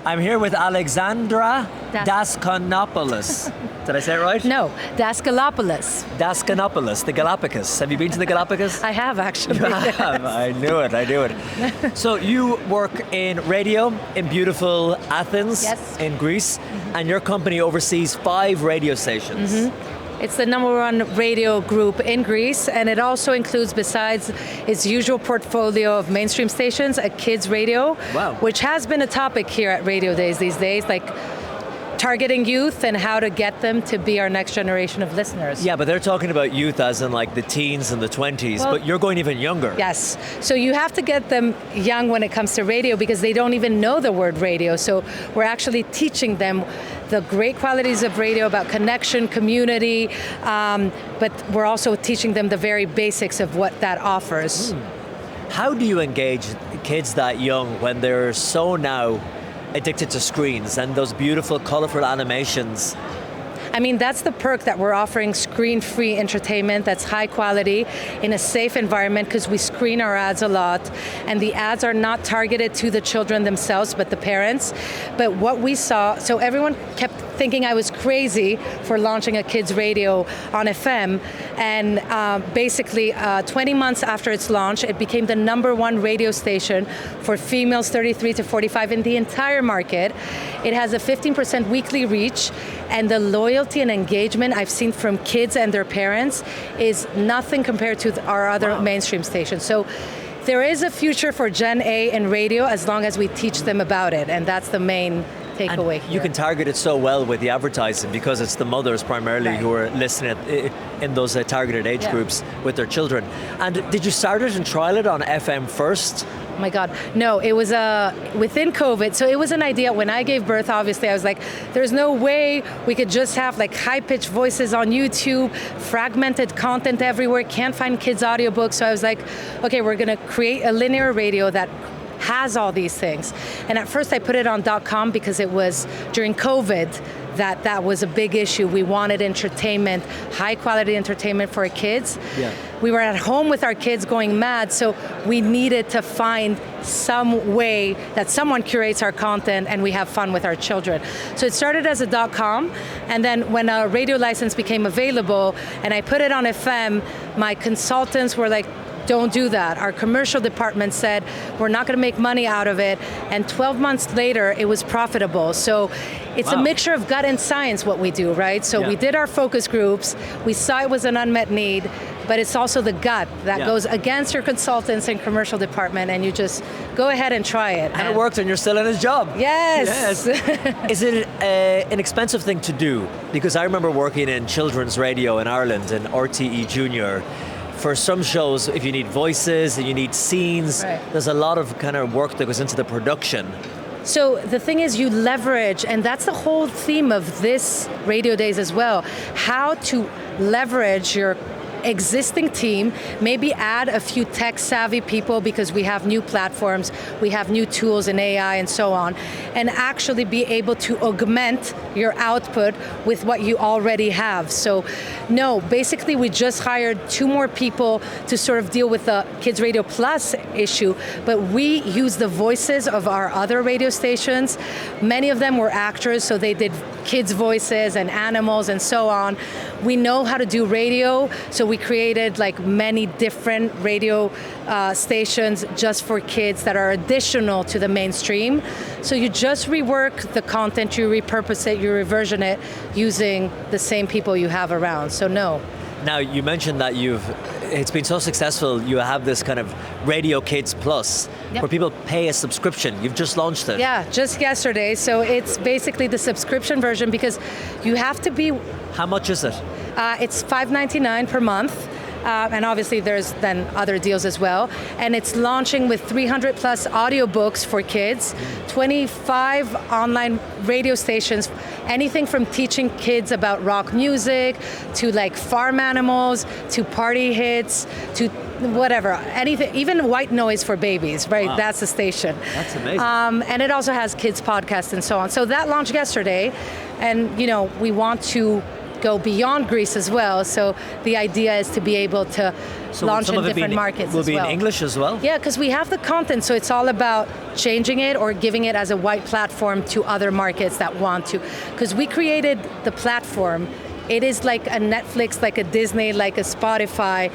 I'm here with Alexandra Daskalopoulos. Did I say it right? No, Daskalopoulos. Daskalopoulos, the Galapagos. Have you been to the Galapagos? I have actually. You have. I knew it. So you work in radio in beautiful Athens, Yes. in Greece, and your company oversees 5 radio stations. It's the #1 radio group in Greece, and it also includes, besides its usual portfolio of mainstream stations, a kids radio, Wow. which has been a topic here at Radio Days these days, like targeting youth and how to get them to be our next generation of listeners. Yeah, but they're talking about youth as in like the teens and the 20s, Well, but you're going even younger. Yes. So you have to get them young when it comes to radio because they don't even know the word radio. So we're actually teaching them the great qualities of radio about connection, community, but we're also teaching them the very basics of what that offers. How do you engage kids that young when they're so now addicted to screens and those beautiful, colorful animations? I mean, that's the perk that we're offering screen-free entertainment that's high quality in a safe environment because we screen our ads a lot, and the ads are not targeted to the children themselves, but the parents. But what we saw, so everyone kept thinking I was crazy for launching a kids radio on FM, and basically 20 months after its launch, it became the #1 radio station for females 33 to 45 in the entire market. It has a 15% weekly reach, and the loyalty and engagement I've seen from kids and their parents is nothing compared to our other mainstream stations. So there is a future for Gen A in radio as long as we teach them about it, and that's the main takeaway And here. you can target it so well with the advertising because it's the mothers primarily who are listening in those targeted age groups with their children. And did you start it and trial it on FM first? Oh my God. No, it was within COVID. So it was an idea. When I gave birth, obviously, I was like, there's no way we could just have like high-pitched voices on YouTube, fragmented content everywhere, can't find kids' audiobooks. So I was like, okay, we're going to create a linear radio that has all these things. And at first I put it on .com because it was during COVID that was a big issue. We wanted entertainment, high quality entertainment for our kids. Yeah. We were at home with our kids going mad, so we needed to find some way that someone curates our content and we have fun with our children. So it started as a .com, and then when a radio license became available and I put it on FM, my consultants were like, don't do that. Our commercial department said, we're not going to make money out of it. And 12 months later, it was profitable. So it's a mixture of gut and science what we do, right? So we did our focus groups. We saw it was an unmet need, but it's also the gut that goes against your consultants and commercial department, and you just go ahead and try it. And it worked, and you're still in his job. Yes. Is it an expensive thing to do? Because I remember working in children's radio in Ireland, in RTE Junior. For some shows, if you need voices and you need scenes, there's a lot of kind of work that goes into the production. So the thing is, you leverage, and that's the whole theme of this Radio Days as well, how to leverage your existing team, maybe add a few tech-savvy people because we have new platforms, we have new tools in AI and so on, and actually be able to augment your output with what you already have. So no, basically we just hired 2 more people to sort of deal with the Kids Radio Plus issue, but we use the voices of our other radio stations. Many of them were actors, so they did kids' voices and animals and so on. We know how to do radio, so we created like many different radio stations just for kids that are additional to the mainstream. So you just rework the content, you repurpose it, you reversion it using the same people you have around. So no. Now, you mentioned that it's been so successful, you have this kind of Radio Kids Plus, where people pay a subscription. You've just launched it. Yeah, just yesterday. So it's basically the subscription version because you have to be... How much is it? It's $5.99 per month. And obviously there's then other deals as well. And it's launching with 300 plus audiobooks for kids, 25 online radio stations, anything from teaching kids about rock music, to like farm animals, to party hits, to whatever, anything, even white noise for babies, right? Wow. That's the station. That's amazing. And it also has kids podcasts and so on. So that launched yesterday, and we want to go beyond Greece as well. So the idea is to be able to launch some in of it different markets will as be well. in English as well? Yeah, because we have the content, so it's all about changing it or giving it as a white platform to other markets that want to. Because we created the platform, it is like a Netflix, like a Disney, like a Spotify,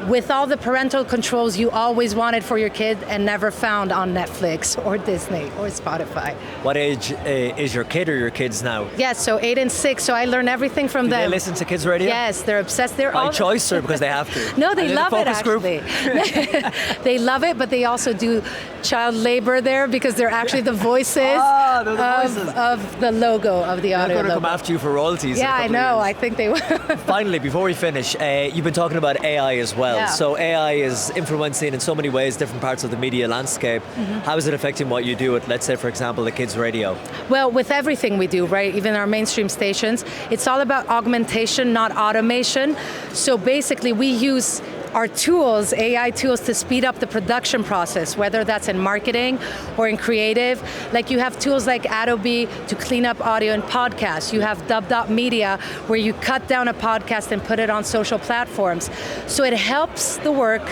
with all the parental controls you always wanted for your kid and never found on Netflix or Disney or Spotify. What age is your kid or your kids now? Yes, so 8 and 6, so I learn everything from Do them. they listen to kids radio? Yes, they're obsessed. They're By all choice or because they have to? No, they Are love in a it focus group? actually. They love it, but they also do child labor there because they're actually the voices, they're the voices. of the logo of the They're audio going to logo. come after you for royalties. in a Yeah, I couple of know. years. I think they will. Finally, before we finish, you've been talking about AI as well. Yeah. So AI is influencing in so many ways different parts of the media landscape. How is it affecting what you do at, let's say, for example, the kids' radio? Well, with everything we do, right, even our mainstream stations, it's all about augmentation, not automation. So basically, we use our tools, AI tools, to speed up the production process, whether that's in marketing or in creative. Like you have tools like Adobe to clean up audio in podcasts. You have Dub.media where you cut down a podcast and put it on social platforms. So it helps the work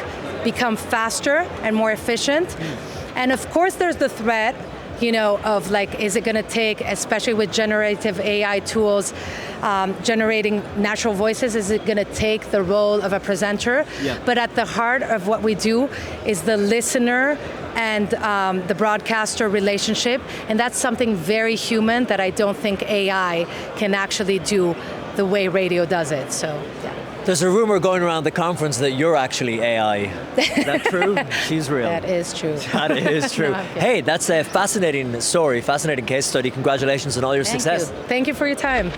become faster and more efficient. And of course, there's the threat, of like, is it going to take, especially with generative AI tools, generating natural voices, is it going to take the role of a presenter? Yeah. But at the heart of what we do is the listener and the broadcaster relationship, and that's something very human that I don't think AI can actually do the way radio does it. So, yeah. There's a rumor going around the conference that you're actually AI. Is that true? She's real. That is true. That is true. No, I'm kidding. Hey, that's a fascinating story, fascinating case study. Congratulations on all your success. Thank you for your time.